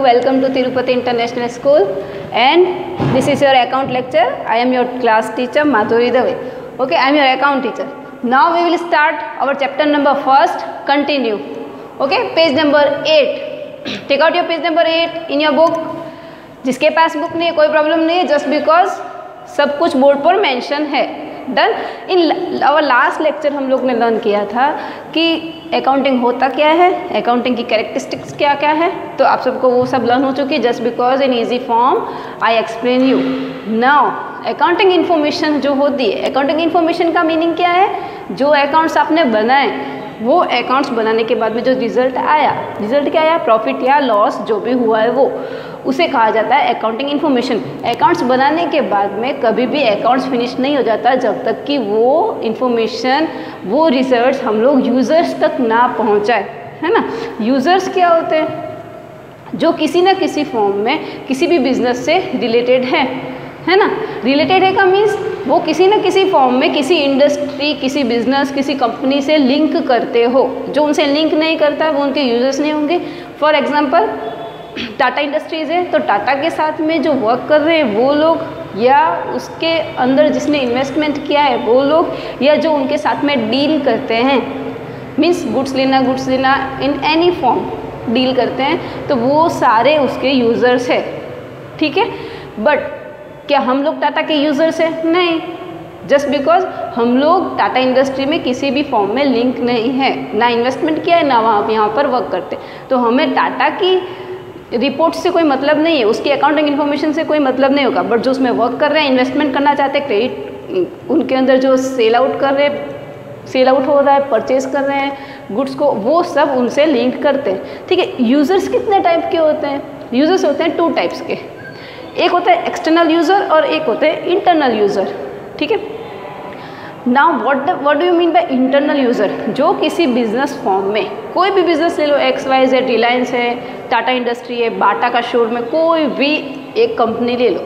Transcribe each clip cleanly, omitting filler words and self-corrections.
welcome to Tirupati International School, and this is your account lecture. I am your class teacher Madhuri Dave. Okay, I am your account teacher. Now we will start our chapter number first. Continue. Okay, page number 8. Take out your page number 8 in your book. जिसके पास book नहीं है कोई problem नहीं है, just because सब कुछ board पर mention है. Done. In our last lecture हम लोग ने लर्न किया था कि अकाउंटिंग होता क्या है, अकाउंटिंग की कैरेक्टरिस्टिक्स क्या क्या है. तो आप सबको वो सब लर्न हो चुकी है. Just because in easy form I explain you. Now accounting information जो होती है, अकाउंटिंग इन्फॉर्मेशन का मीनिंग क्या है? जो अकाउंट्स आपने बनाए, वो अकाउंट्स बनाने के बाद में जो रिजल्ट आया, रिजल्ट क्या आया, प्रॉफिट या लॉस जो भी हुआ है वो, उसे कहा जाता है अकाउंटिंग इन्फॉर्मेशन. अकाउंट्स बनाने के बाद में कभी भी अकाउंट्स फिनिश नहीं हो जाता जब तक कि वो इन्फॉर्मेशन, वो रिजल्ट्स हम लोग यूज़र्स तक ना पहुंचाए, है ना. यूज़र्स क्या होते हैं? जो किसी ना किसी फॉर्म में किसी भी बिजनेस से रिलेटेड है ना. रिलेटेड है का मीन्स वो किसी न किसी फॉर्म में किसी इंडस्ट्री, किसी बिजनेस, किसी कंपनी से लिंक करते हो. जो उनसे लिंक नहीं करता है वो उनके यूजर्स नहीं होंगे. फॉर एग्जांपल टाटा इंडस्ट्रीज़ है, तो टाटा के साथ में जो वर्क कर रहे हैं वो लोग, या उसके अंदर जिसने इन्वेस्टमेंट किया है वो लोग, या जो उनके साथ में डील करते हैं, मीन्स गुड्स लेना इन एनी फॉर्म डील करते हैं, तो वो सारे उसके यूज़र्स है. ठीक है. बट क्या हम लोग टाटा के यूज़र्स हैं? नहीं. जस्ट बिकॉज हम लोग टाटा इंडस्ट्री में किसी भी फॉर्म में लिंक नहीं है, ना इन्वेस्टमेंट किया है, ना वहाँ यहाँ पर वर्क करते, तो हमें टाटा की रिपोर्ट से कोई मतलब नहीं है, उसकी अकाउंटिंग इन्फॉर्मेशन से कोई मतलब नहीं होगा. बट जो उसमें वर्क कर रहे हैं, इन्वेस्टमेंट करना चाहते हैं, क्रेडिट उनके अंदर जो सेल आउट कर रहे हैं, सेल आउट हो रहा है, परचेज कर रहे हैं गुड्स को, वो सब उनसे लिंक करते हैं. ठीक है. यूज़र्स कितने टाइप के होते हैं? यूज़र्स होते हैं 2 टाइप्स के. एक होता है एक्सटर्नल यूज़र और एक होता है इंटरनल यूज़र. ठीक है. Now what do you mean by internal user? जो किसी बिजनेस फॉर्म में, कोई भी बिजनेस ले लो, XYZ, रिलायंस है, टाटा इंडस्ट्री है, बाटा का शोरूम है, कोई भी एक कंपनी ले लो.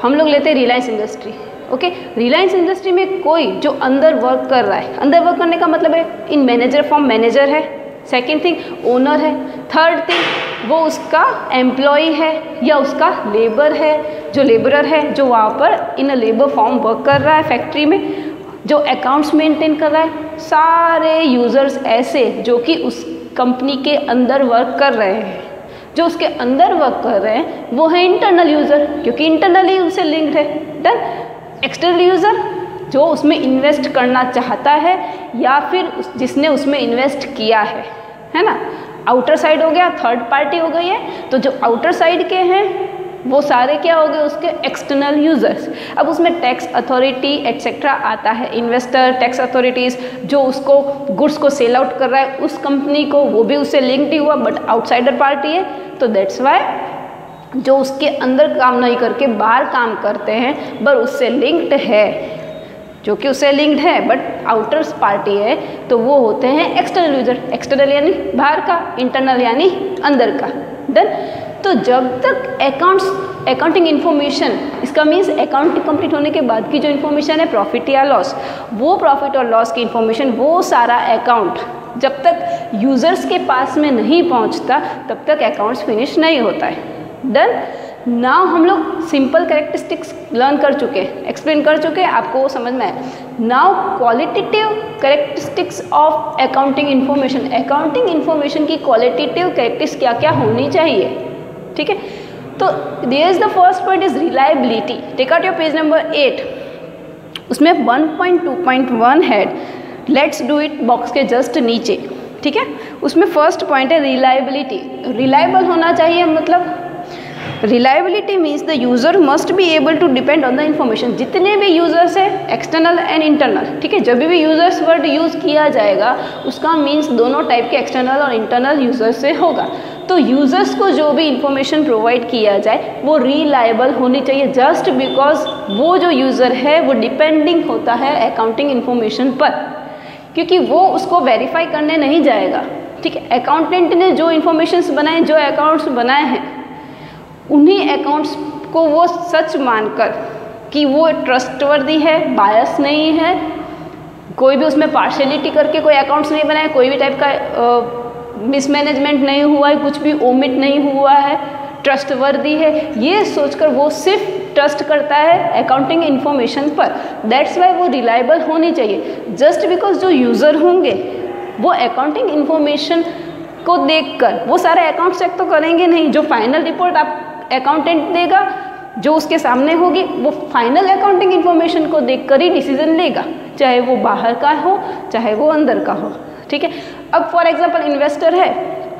हम लोग लेते हैं Reliance industry. Okay. Reliance industry में कोई जो अंदर वर्क कर रहा है, अंदर वर्क करने का मतलब है इन मैनेजर फॉर्म मैनेजर है, सेकेंड थिंग ओनर है, थर्ड थिंग वो उसका एम्प्लॉय है या उसका लेबर है, जो लेबरर है जो वहाँ पर इन लेबर फॉर्म वर्क कर रहा है फैक्ट्री में, जो अकाउंट्स मेंटेन कर रहा है. सारे यूज़र्स ऐसे जो कि उस कंपनी के अंदर वर्क कर रहे हैं, जो उसके अंदर वर्क कर रहे हैं, वो है इंटरनल यूज़र, क्योंकि इंटरनली उनसे लिंक्ड है. डन. एक्सटर्नल यूज़र जो उसमें इन्वेस्ट करना चाहता है या फिर जिसने उसमें इन्वेस्ट किया है ना. आउटर साइड हो गया, थर्ड पार्टी हो गई है. तो जो आउटर साइड के हैं वो सारे क्या हो गए? उसके एक्सटर्नल यूज़र्स. अब उसमें टैक्स अथॉरिटी एट्सेट्रा आता है, इन्वेस्टर, टैक्स अथॉरिटीज़, जो उसको गुड्स को सेल आउट कर रहा है उस कंपनी को, वो भी उससे लिंक्ड ही हुआ, बट आउटसाइडर पार्टी है. तो दैट्स वाई जो उसके अंदर काम नहीं करके बाहर काम करते हैं, पर उससे लिंक्ड है, जो कि उससे लिंक्ड है बट आउटर पार्टी है, तो वो होते हैं एक्सटर्नल यूज़र. एक्सटर्नल यानी बाहर का, इंटरनल यानी अंदर का. डन. तो जब तक अकाउंटिंग इन्फॉर्मेशन, इसका मीन्स अकाउंट कंप्लीट होने के बाद की जो इन्फॉर्मेशन है प्रॉफिट या लॉस, वो प्रॉफिट और लॉस की इन्फॉर्मेशन, वो सारा अकाउंट जब तक यूज़र्स के पास में नहीं पहुंचता तब तक अकाउंट्स फिनिश नहीं होता है. डन. नाउ हम लोग सिंपल कैरेक्टरिस्टिक्स लर्न कर चुके हैं, एक्सप्लेन कर चुके हैं, आपको वो समझ में आया. Now qualitative characteristics of accounting information. Accounting information की क्वालिटेटिव कैरेक्टरिस्टिक्स क्या क्या होनी चाहिए? ठीक है. तो there is the first point is reliability. Take out your page number 8. उसमें 1.2.1 है, लेट्स डू इट बॉक्स के जस्ट नीचे. ठीक है. उसमें फर्स्ट पॉइंट है रिलायबिलिटी. रिलायबल होना चाहिए, मतलब reliability means the user must be able to depend on the information. जितने भी यूज़र्स है, एक्सटर्नल एंड इंटरनल. ठीक है. जब भी यूज़र्स वर्ड यूज़ किया जाएगा उसका मीन्स दोनों टाइप के एक्सटर्नल और इंटरनल यूज़र्स से होगा. तो यूज़र्स को जो भी इंफॉर्मेशन प्रोवाइड किया जाए वो रिलायबल होनी चाहिए, जस्ट बिकॉज वो जो यूज़र है वो डिपेंडिंग होता है अकाउंटिंग इन्फॉर्मेशन पर, क्योंकि वो उसको वेरीफाई करने नहीं जाएगा. ठीक है. अकाउंटेंट ने जो इन्फॉर्मेशंस बनाए, जो अकाउंट्स बनाए हैं, उन्हीं अकाउंट्स को वो सच मानकर कि वो ट्रस्टवर्दी है, बायस नहीं है, कोई भी उसमें पार्शियलिटी करके कोई अकाउंट्स नहीं बनाए, कोई भी टाइप का मिसमैनेजमेंट नहीं हुआ है, कुछ भी ओमिट नहीं हुआ है, ट्रस्टवर्दी है, ये सोचकर वो सिर्फ ट्रस्ट करता है अकाउंटिंग इन्फॉर्मेशन पर। दैट्स वाई वो रिलायबल होनी चाहिए। जस्ट बिकॉज जो यूज़र होंगे वो अकाउंटिंग इन्फॉर्मेशन को देखकर वो सारे अकाउंट चेक तो करेंगे नहीं। जो फाइनल रिपोर्ट आप अकाउंटेंट देगा, जो उसके सामने होगी, वो फाइनल अकाउंटिंग इन्फॉर्मेशन को देखकर ही डिसीजन लेगा, चाहे वो बाहर का हो चाहे वो अंदर का हो। ठीक है। अब फॉर एग्जांपल इन्वेस्टर है,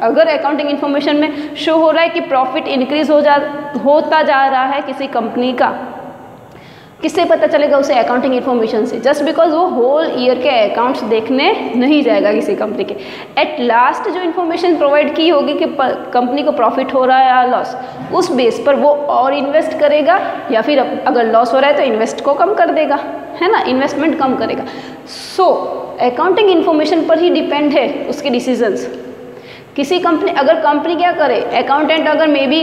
अगर अकाउंटिंग इन्फॉर्मेशन में शो हो रहा है कि प्रॉफिट इंक्रीज होता जा रहा है किसी कंपनी का, किससे पता चलेगा? उसे अकाउंटिंग इन्फॉर्मेशन से। जस्ट बिकॉज वो होल ईयर के अकाउंट्स देखने नहीं जाएगा किसी कंपनी के। एट लास्ट जो इन्फॉर्मेशन प्रोवाइड की होगी कि कंपनी को प्रॉफिट हो रहा है या लॉस, उस बेस पर वो और इन्वेस्ट करेगा, या फिर अगर लॉस हो रहा है तो इन्वेस्ट को कम कर देगा, है ना, इन्वेस्टमेंट कम करेगा। सो अकाउंटिंग इन्फॉर्मेशन पर ही डिपेंड है उसके डिसीजंस। किसी कंपनी, अगर कंपनी क्या करे, अकाउंटेंट अगर मे बी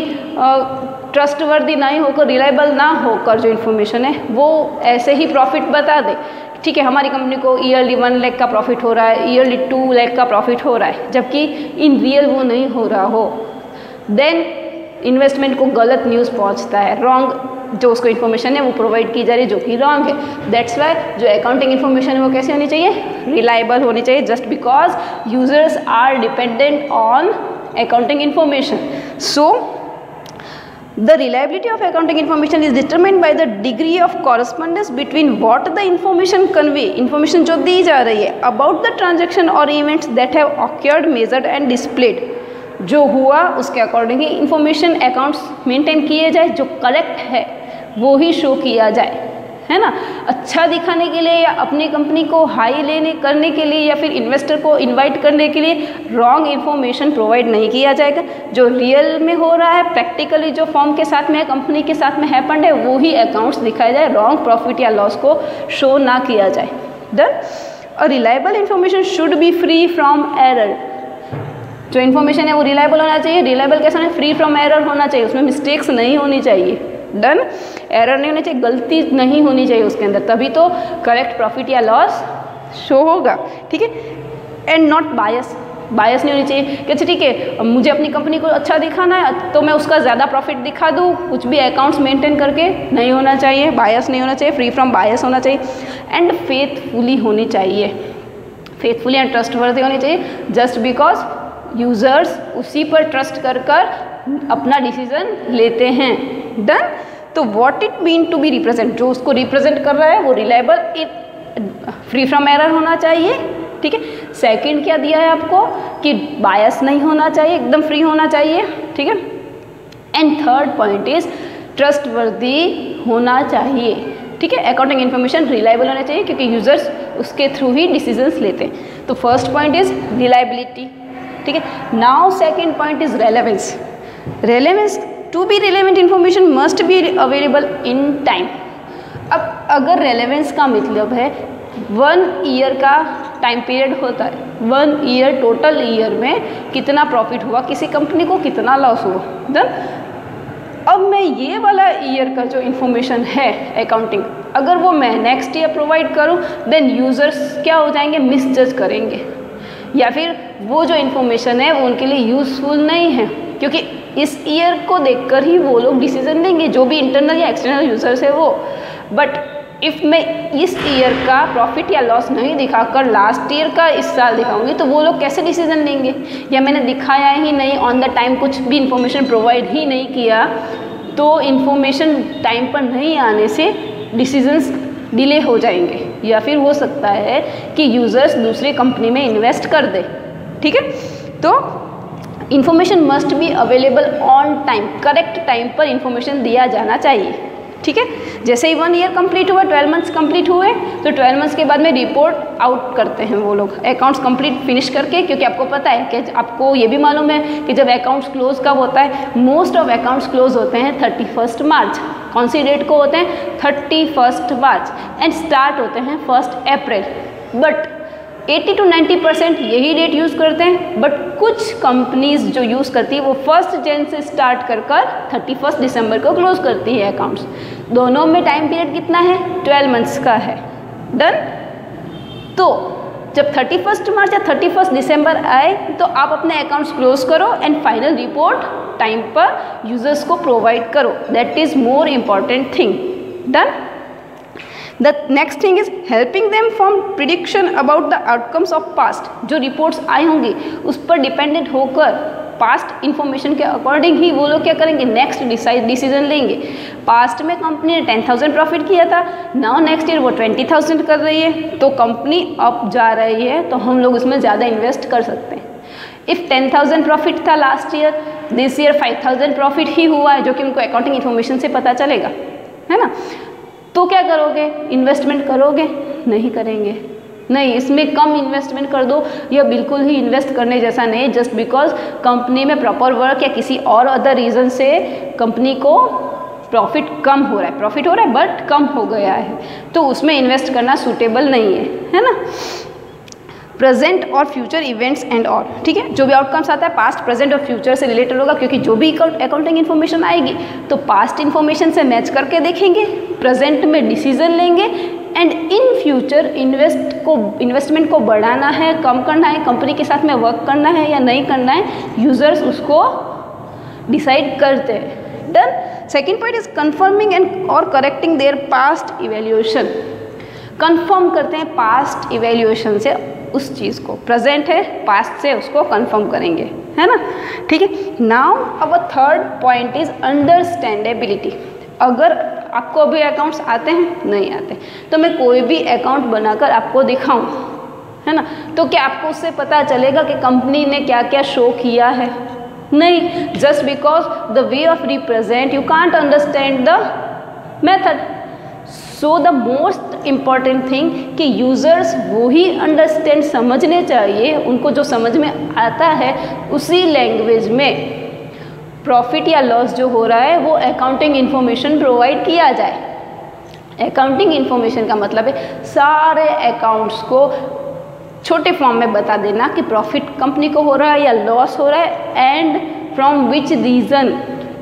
ट्रस्टवर्दी नहीं होकर, रिलायबल ना होकर जो इन्फॉर्मेशन है वो ऐसे ही प्रॉफिट बता दे, ठीक है, हमारी कंपनी को ईयरली 1 लाख का प्रॉफिट हो रहा है, ईयरली 2 लाख का प्रॉफिट हो रहा है, जबकि इन रियल वो नहीं हो रहा हो, देन इन्वेस्टमेंट को गलत न्यूज़ पहुंचता है, रॉन्ग जो उसको इन्फॉर्मेशन है वो प्रोवाइड की जा रही है, जो कि रॉन्ग है। दैट्स वाई जो अकाउंटिंग इन्फॉर्मेशन है वो कैसे होनी चाहिए? रिलायबल होनी चाहिए। Just because users are dependent on accounting information. So the reliability of accounting information is determined by the degree of correspondence between what the information convey, information जो दी जा रही है, about the transaction or events that have occurred, measured and displayed, जो हुआ उसके according ही information accounts maintain किए जाए, जो करेक्ट है वो ही शो किया जाए, है ना। अच्छा दिखाने के लिए या अपनी कंपनी को हाई लेने करने के लिए या फिर इन्वेस्टर को इनवाइट करने के लिए रॉन्ग इन्फॉर्मेशन प्रोवाइड नहीं किया जाएगा। जो रियल में हो रहा है, प्रैक्टिकली जो फॉर्म के साथ में कंपनी के साथ में हैपेंड है वो ही अकाउंट्स दिखाया जाए, रॉन्ग प्रॉफिट या लॉस को शो ना किया जाए। डन। और reliable information should be free from error. जो इन्फॉर्मेशन है वो रिलायबल होना चाहिए। रिलायबल कैसा है? फ्री फ्रॉम एरर होना चाहिए, उसमें मिस्टेक्स नहीं होनी चाहिए। डन। एरर नहीं होनी चाहिए, गलती नहीं होनी चाहिए उसके अंदर, तभी तो करेक्ट प्रॉफिट या लॉस शो होगा। ठीक है। एंड नॉट बायस, बायस नहीं होनी चाहिए कि अच्छा ठीक है मुझे अपनी कंपनी को अच्छा दिखाना है तो मैं उसका ज़्यादा प्रॉफिट दिखा दूँ, कुछ भी अकाउंट्स मेंटेन करके नहीं होना चाहिए, बायस नहीं होना चाहिए, फ्री फ्रॉम बायस होना चाहिए। एंड फेथफुली होनी चाहिए, फेथफुली एंड ट्रस्टवर्दी होनी चाहिए। जस्ट बिकॉज यूज़र्स उसी पर ट्रस्ट कर अपना डिसीजन लेते हैं। डन। तो what it mean to be represent, जो उसको रिप्रेजेंट कर रहा है वो रिलायबल, फ्री फ्रॉम एरर होना चाहिए। ठीक है। सेकंड क्या दिया है आपको कि बायस नहीं होना चाहिए, एकदम फ्री होना चाहिए। ठीक है। And third point is trustworthy होना चाहिए। ठीक है। अकाउंटिंग इन्फॉर्मेशन रिलायबल होना चाहिए क्योंकि यूजर्स उसके थ्रू ही डिसीजंस लेते हैं। तो फर्स्ट पॉइंट इज रिलायबिलिटी। ठीक है। Now second point is relevance. Relevance, to be relevant information must be available in time. अब अगर रेलेवेंस का मतलब है 1 ईयर का टाइम पीरियड होता है, 1 ईयर टोटल ईयर में कितना प्रॉफिट हुआ, किसी कंपनी को कितना लॉस हुआ। देन अब मैं ये वाला ईयर का जो इन्फॉर्मेशन है अकाउंटिंग, अगर वो मैं नेक्स्ट ईयर प्रोवाइड करूँ, देन यूज़र्स क्या हो जाएंगे, मिसजज करेंगे, या फिर वो जो इन्फॉर्मेशन है वो उनके लिए यूज़फुल नहीं है, क्योंकि इस ईयर को देखकर ही वो लोग डिसीजन लेंगे, जो भी इंटरनल या एक्सटर्नल यूज़र्स है वो। बट इफ़ मैं इस ईयर का प्रॉफिट या लॉस नहीं दिखाकर लास्ट ईयर का इस साल दिखाऊंगी तो वो लोग कैसे डिसीजन लेंगे? या मैंने दिखाया ही नहीं, ऑन द टाइम कुछ भी इंफॉर्मेशन प्रोवाइड ही नहीं किया, तो इन्फॉर्मेशन टाइम पर नहीं आने से डिसीजंस डिले हो जाएंगे, या फिर हो सकता है कि यूज़र्स दूसरी कंपनी में इन्वेस्ट कर दे। ठीक है। तो information must be available on time, correct time पर इन्फॉर्मेशन दिया जाना चाहिए। ठीक है। जैसे ही 1 ईयर कंप्लीट हुआ, 12 मंथ्स कंप्लीट हुए, तो 12 मंथ्स के बाद में रिपोर्ट आउट करते हैं वो लोग अकाउंट्स कंप्लीट फिनिश करके, क्योंकि आपको पता है कि आपको ये भी मालूम है कि जब अकाउंट्स क्लोज कब होता है, मोस्ट ऑफ अकाउंट्स क्लोज होते हैं 31 मार्च। कौन सी डेट को होते हैं? 31 मार्च। एंड स्टार्ट होते हैं 1 अप्रैल। बट 80 to 90% यही डेट यूज़ करते हैं। बट कुछ कंपनीज जो यूज़ करती है वो 1 जन से स्टार्ट कर 31 दिसंबर को क्लोज करती है अकाउंट्स। दोनों में टाइम पीरियड कितना है? 12 मंथ्स का है। डन। तो जब 31 मार्च या 31 दिसंबर आए तो आप अपने अकाउंट्स क्लोज करो एंड फाइनल रिपोर्ट टाइम पर यूजर्स को प्रोवाइड करो. That is more important thing. Done. The next thing is helping them from prediction about the outcomes of past. जो रिपोर्ट्स आई होंगी उस पर डिपेंडेंट होकर पास्ट इन्फॉर्मेशन के अकॉर्डिंग ही वो लोग क्या करेंगे, नेक्स्ट डिसीजन लेंगे. पास्ट में कंपनी ने 10,000 प्रॉफिट किया था, नाउ नेक्स्ट ईयर वो 20,000 कर रही है, तो कंपनी अप जा रही है, तो हम लोग उसमें ज़्यादा इन्वेस्ट कर सकते हैं. इफ़ 10,000 प्रॉफिट था last year, this year 5,000 profit ही हुआ है, जो कि उनको अकाउंटिंग इन्फॉर्मेशन से पता चलेगा, है ना. तो क्या करोगे, इन्वेस्टमेंट करोगे? नहीं करेंगे. नहीं, इसमें कम इन्वेस्टमेंट कर दो. यह बिल्कुल ही इन्वेस्ट करने जैसा नहीं, जस्ट बिकॉज कंपनी में प्रॉपर वर्क या किसी और अदर रीज़न से कंपनी को प्रॉफिट कम हो रहा है, प्रॉफिट हो रहा है बट कम हो गया है, तो उसमें इन्वेस्ट करना सूटेबल नहीं है ना. प्रेजेंट और फ्यूचर इवेंट्स एंड ऑल, ठीक है. जो भी आउटकम्स आता है पास्ट, प्रेजेंट और फ्यूचर से रिलेटेड होगा, क्योंकि जो भी अकाउंटिंग इन्फॉर्मेशन आएगी तो पास्ट इन्फॉर्मेशन से मैच करके देखेंगे, प्रेजेंट में डिसीजन लेंगे एंड इन फ्यूचर इन्वेस्टमेंट को बढ़ाना है, कम करना है, कंपनी के साथ में वर्क करना है या नहीं करना है, यूजर्स उसको डिसाइड करते हैं. Done. Second point is confirming and और correcting their past evaluation. Confirm करते हैं पास्ट इवेल्यूएशन से उस चीज़ को, प्रेजेंट है पास्ट से उसको कंफर्म करेंगे, है ना. ठीक है. Now our third point is understandability. अगर आपको अभी अकाउंट्स आते हैं, नहीं आते, तो मैं कोई भी अकाउंट बनाकर आपको दिखाऊं, है ना, तो क्या आपको उससे पता चलेगा कि कंपनी ने क्या क्या शो किया है? नहीं. Just because the way of represent you can't understand the method. So the most important thing कि यूज़र्स वो ही अंडरस्टैंड समझने चाहिए, उनको जो समझ में आता है उसी लैंग्वेज में प्रॉफिट या लॉस जो हो रहा है वो अकाउंटिंग इन्फॉर्मेशन प्रोवाइड किया जाए. अकाउंटिंग इन्फॉर्मेशन का मतलब है सारे अकाउंट्स को छोटे फॉर्म में बता देना कि प्रॉफिट कंपनी को हो रहा है या लॉस हो रहा है एंड फ्रॉम विच रीज़न,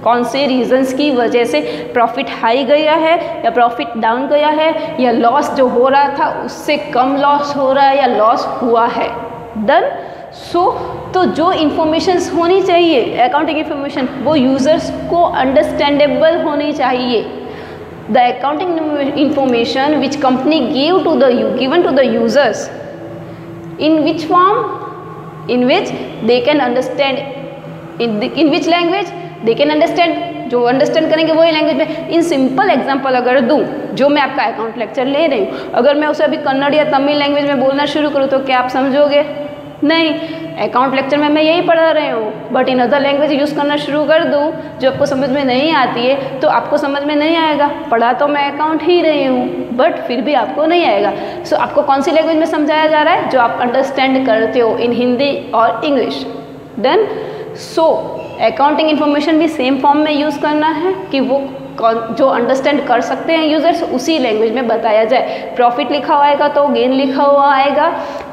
कौन से रीजंस की वजह से प्रॉफिट हाई गया है या प्रॉफिट डाउन गया है या लॉस जो हो रहा था उससे कम लॉस हो रहा है या लॉस हुआ है. डन. तो जो इन्फॉर्मेशंस होनी चाहिए अकाउंटिंग इन्फॉर्मेशन वो यूज़र्स को अंडरस्टैंडेबल होनी चाहिए. The accounting information which company given to the users in which form, in which they can understand, in which language they can understand. जो अंडरस्टैंड करेंगे वही लैंग्वेज में. इन सिंपल एग्जांपल अगर दूँ, जो मैं आपका अकाउंट लेक्चर ले रही हूँ, अगर मैं उसे अभी कन्नड़ या तमिल लैंग्वेज में बोलना शुरू करूँ तो क्या आप समझोगे? नहीं. अकाउंट लेक्चर में मैं यही पढ़ा रही हूँ, but in other language use करना शुरू कर दूँ जो आपको समझ में नहीं आती है तो आपको समझ में नहीं आएगा. पढ़ा तो मैं अकाउंट ही रही हूँ बट फिर भी आपको नहीं आएगा. सो आपको कौन सी लैंग्वेज में समझाया जा रहा है? जो आप अंडरस्टैंड करते हो, इन हिंदी और English. Done. So accounting information भी सेम फॉर्म में यूज़ करना है कि वो जो अंडरस्टैंड कर सकते हैं यूज़र्स उसी लैंग्वेज में बताया जाए. प्रॉफिट लिखा हुआ आएगा तो गेन लिखा हुआ आएगा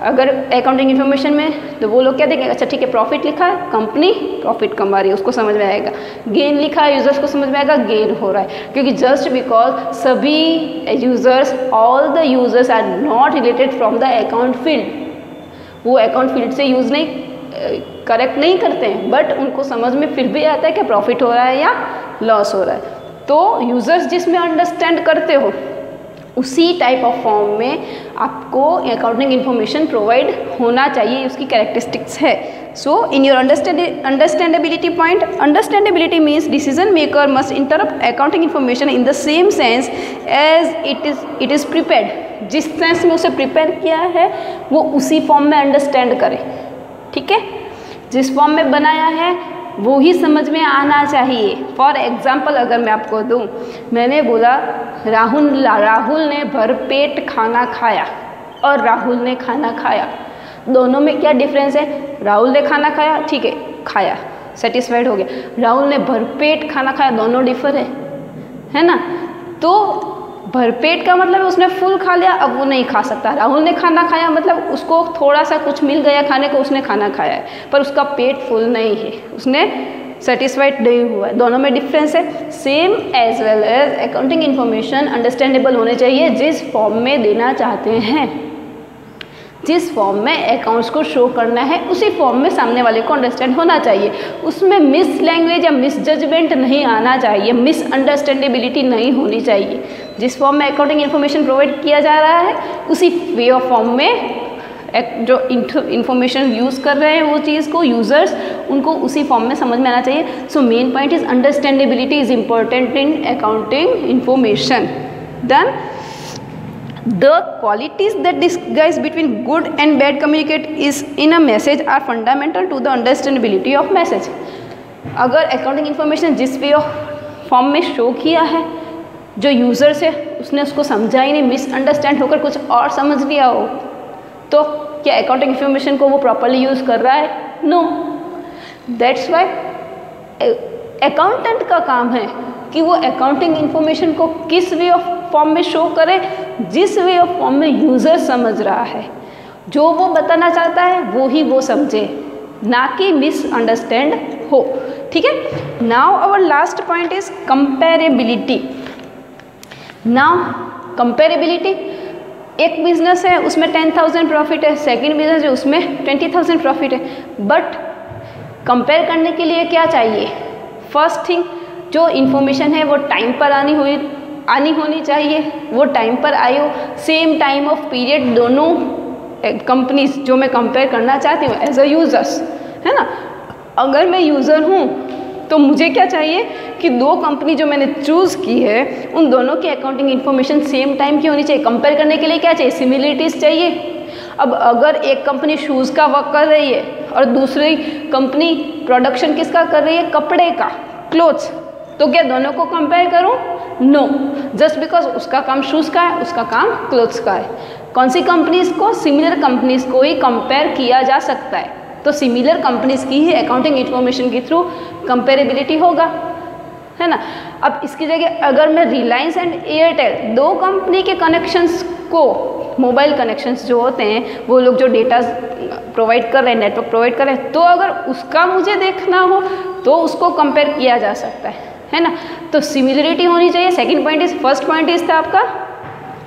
अगर अकाउंटिंग इन्फॉर्मेशन में, तो वो लोग क्या देखेंगे, अच्छा ठीक है प्रॉफिट लिखा है, कंपनी प्रॉफिट कमा रही है, उसको समझ में आएगा. गेन लिखा है, यूज़र्स को समझ में आएगा गेन हो रहा है. क्योंकि जस्ट बिकॉज सभी users, all the users are not related from the account field, वो अकाउंट फील्ड से यूज़ नहीं करेक्ट नहीं करते हैं, बट उनको समझ में फिर भी आता है कि प्रॉफिट हो रहा है या लॉस हो रहा है. तो यूज़र्स जिसमें अंडरस्टैंड करते हो उसी टाइप ऑफ फॉर्म में आपको अकाउंटिंग इन्फॉर्मेशन प्रोवाइड होना चाहिए, उसकी कैरेक्टरिस्टिक्स है. So in your understandability point, understandability means decision maker must interpret accounting information in the same sense as it is prepared. जिस सेंस में उसे प्रिपेयर किया है वो उसी फॉर्म में अंडरस्टैंड करे. ठीक है. जिस फॉर्म में बनाया है वो ही समझ में आना चाहिए. फॉर एग्जाम्पल अगर मैं आपको दूँ, मैंने बोला राहुल ने भरपेट खाना खाया और राहुल ने खाना खाया, दोनों में क्या डिफरेंस है? राहुल ने खाना खाया, ठीक है, खाया, सेटिस्फाइड हो गया. राहुल ने भरपेट खाना खाया, दोनों डिफर है ना. तो भरपेट का मतलब उसने फुल खा लिया, अब वो नहीं खा सकता. राहुल ने खाना खाया मतलब उसको थोड़ा सा कुछ मिल गया खाने को, उसने खाना खाया है पर उसका पेट फुल नहीं है, उसने सेटिस्फाइड नहीं हुआ है. दोनों में डिफरेंस है. Same as well as accounting information understandable होने चाहिए जिस फॉर्म में देना चाहते हैं. जिस फॉर्म में अकाउंट्स को शो करना है उसी फॉर्म में सामने वाले को अंडरस्टैंड होना चाहिए। उसमें मिस लैंग्वेज या मिस जजमेंट नहीं आना चाहिए, मिस अंडरस्टैंडेबिलिटी नहीं होनी चाहिए। जिस फॉर्म में अकाउंटिंग इन्फॉर्मेशन प्रोवाइड किया जा रहा है उसी वे ऑफ फॉर्म में जो इन्फॉर्मेशन यूज़ कर रहे हैं वो चीज़ को यूज़र्स उनको उसी फॉर्म में समझ में आना चाहिए। So main point is understandability is important in accounting information. Then the qualities that disguise between good and bad communicate is in a message are fundamental to the understandability of message। अगर accounting information जिस way of form में show किया है, जो user से उसने उसको समझा ही नहीं, मिसअंडरस्टैंड होकर कुछ और समझ लिया हो, तो क्या अकाउंटिंग इन्फॉर्मेशन को वो प्रॉपरली यूज़ कर रहा है? नो। दैट्स वाई अकाउंटेंट का काम है कि वो अकाउंटिंग इन्फॉर्मेशन को किस वे ऑफ फॉर्म में शो करे, जिस वे ऑफ फॉर्म में यूज़र समझ रहा है, जो वो बताना चाहता है वो ही वो समझे, ना कि मिसअंडरस्टैंड हो। ठीक है। Now our last point is comparability. Now comparability, एक बिजनेस है उसमें 10,000 प्रॉफिट है, सेकंड बिजनेस है उसमें 20,000 प्रॉफिट है, बट कंपेयर करने के लिए क्या चाहिए? फर्स्ट थिंग, जो इन्फॉर्मेशन है वो टाइम पर आनी होनी चाहिए, वो टाइम पर आई हो, सेम टाइम ऑफ पीरियड दोनों कंपनीज जो मैं कंपेयर करना चाहती हूँ एज अ यूज़र्स, है ना। अगर मैं यूज़र हूँ तो मुझे क्या चाहिए कि दो कंपनी जो मैंने चूज़ की है उन दोनों की अकाउंटिंग इन्फॉर्मेशन सेम टाइम की होनी चाहिए। कंपेयर करने के लिए क्या चाहिए? सिमिलरिटीज़ चाहिए। अब अगर एक कंपनी शूज़ का वर्क कर रही है और दूसरी कंपनी प्रोडक्शन किसका कर रही है? कपड़े का, क्लोथ्स, तो क्या दोनों को कंपेयर करूं? नो। जस्ट बिकॉज उसका काम शूज़ का है, उसका काम क्लोथ्स का है। कौन सी कंपनीज को? सिमिलर कंपनीज को ही कंपेयर किया जा सकता है, तो सिमिलर कंपनीज की ही अकाउंटिंग इन्फॉर्मेशन के थ्रू कंपेरेबिलिटी होगा, है ना। अब इसकी जगह अगर मैं रिलायंस एंड एयरटेल, दो कंपनी के कनेक्शंस को, मोबाइल कनेक्शंस जो होते हैं वो लोग जो डेटा प्रोवाइड कर रहे हैं, नेटवर्क प्रोवाइड कर रहे हैं, तो अगर उसका मुझे देखना हो तो उसको कंपेयर किया जा सकता है ना। तो सिमिलरिटी होनी चाहिए। Second point is, first point is था आपका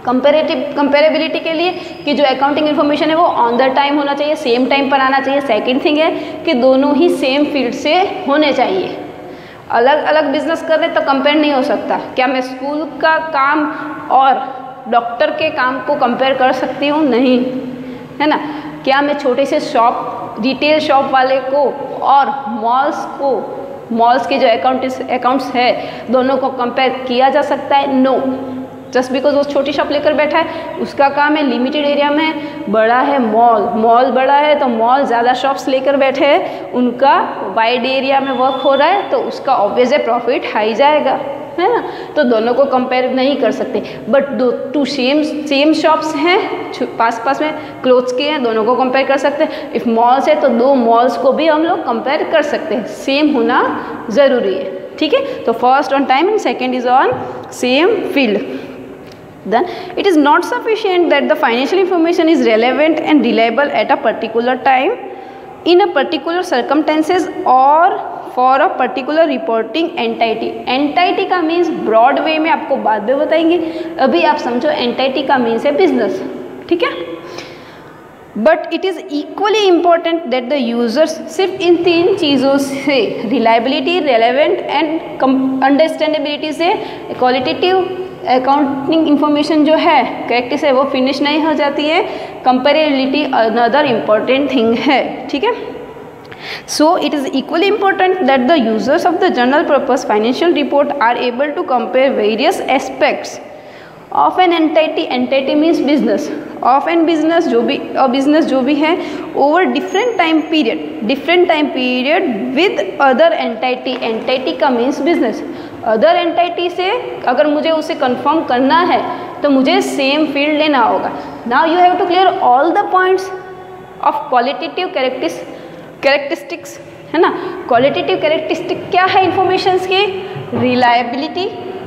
कंपेरेबिलिटी के लिए कि जो अकाउंटिंग इन्फॉर्मेशन है वो ऑन द टाइम होना चाहिए, सेम टाइम पर आना चाहिए। सेकंड थिंग है कि दोनों ही सेम फील्ड से होने चाहिए। अलग अलग बिजनेस कर रहे तो कंपेयर नहीं हो सकता। क्या मैं स्कूल का काम और डॉक्टर के काम को कंपेयर कर सकती हूँ? नहीं, है ना। क्या मैं छोटे से शॉप, रिटेल शॉप वाले को और मॉल्स के जो अकाउंट्स है दोनों को कंपेयर किया जा सकता है? नो। जस्ट बिकॉज वो छोटी शॉप लेकर बैठा है, उसका काम है लिमिटेड एरिया में, बड़ा है मॉल बड़ा है तो मॉल ज़्यादा शॉप्स लेकर बैठे हैं, उनका वाइड एरिया में वर्क हो रहा है तो उसका ऑब्वियस है प्रॉफिट हाई जाएगा, है ना। तो दोनों को कंपेयर नहीं कर सकते। बट टू सेम शॉप्स हैं पास में, क्लोथ्स के हैं, दोनों को कंपेयर कर सकते हैं। इफ़ मॉल्स है तो दो मॉल्स को भी हम लोग कंपेयर कर सकते हैं, सेम होना ज़रूरी है। ठीक है। तो first on time and second is on same field. Then it is not sufficient that the financial information is relevant and reliable at a particular time, in a particular circumstances or for a particular reporting entity। entity का means broad way में आपको बाद में बताएंगे, अभी आप समझो entity का मीन्स है बिजनेस। ठीक है। But it is equally important that the users सिर्फ इन तीन चीज़ों से, रिलायबिलिटी, रेलेवेंट एंड अंडरस्टैंडेबिलिटी से क्वालिटेटिव अकाउंटिंग इन्फॉर्मेशन जो है करेक्ट से वो फिनिश नहीं हो जाती है। कंपेरेबिलिटी अनदर इम्पॉर्टेंट थिंग है। ठीक है। So it is equally important that the users of the general purpose financial report are able to compare various aspects of an entity means business, of an business जो भी है over different time period with other entity का means business. Other entity से अगर मुझे उसे confirm करना है तो मुझे सेम फील्ड लेना होगा। Now you have to clear all the points of qualitative characteristics, है ना। क्वालिटेटिव कैरेक्टरिस्टिक क्या है इन्फॉर्मेशंस की?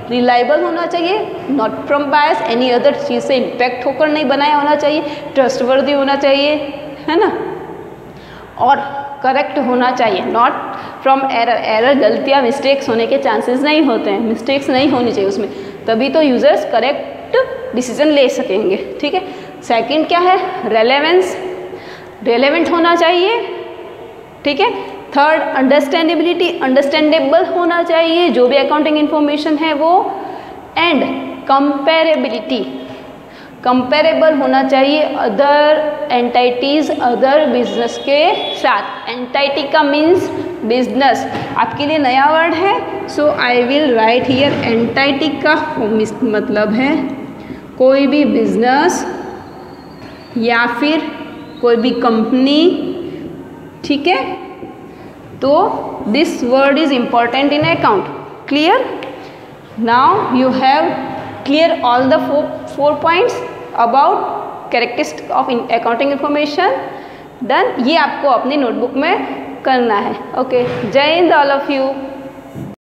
रिलायबल होना चाहिए, not from bias, any other चीज़ से इम्पैक्ट होकर नहीं बनाया होना चाहिए, ट्रस्टवर्दी होना चाहिए, है ना, और करेक्ट होना चाहिए, नॉट फ्रॉम एरर गलतियाँ मिस्टेक्स होने के चांसेस नहीं होते हैं, मिस्टेक्स नहीं होनी चाहिए उसमें, तभी तो यूजर्स करेक्ट डिसीजन ले सकेंगे। ठीक है। सेकंड क्या है, रेलेवेंस, रेलेवेंट होना चाहिए, ठीक है। थर्ड अंडरस्टैंडेबिलिटी, अंडरस्टैंडेबल होना चाहिए जो भी अकाउंटिंग इंफॉर्मेशन है वो। एंड कंपेरेबिलिटी, कंपेरेबल होना चाहिए अदर एंटाइटीज, अदर बिजनेस के साथ। एंटाइटी का मीन्स बिजनेस, आपके लिए नया वर्ड है, so I will write here entity का मतलब है कोई भी बिजनेस या फिर कोई भी कंपनी, ठीक है। तो this word is important in account. Clear? Now you have clear all the four points about characteristic of accounting information. Done. ये आपको अपनी नोटबुक में करना है। ओके, जय हिंद ऑल ऑफ यू।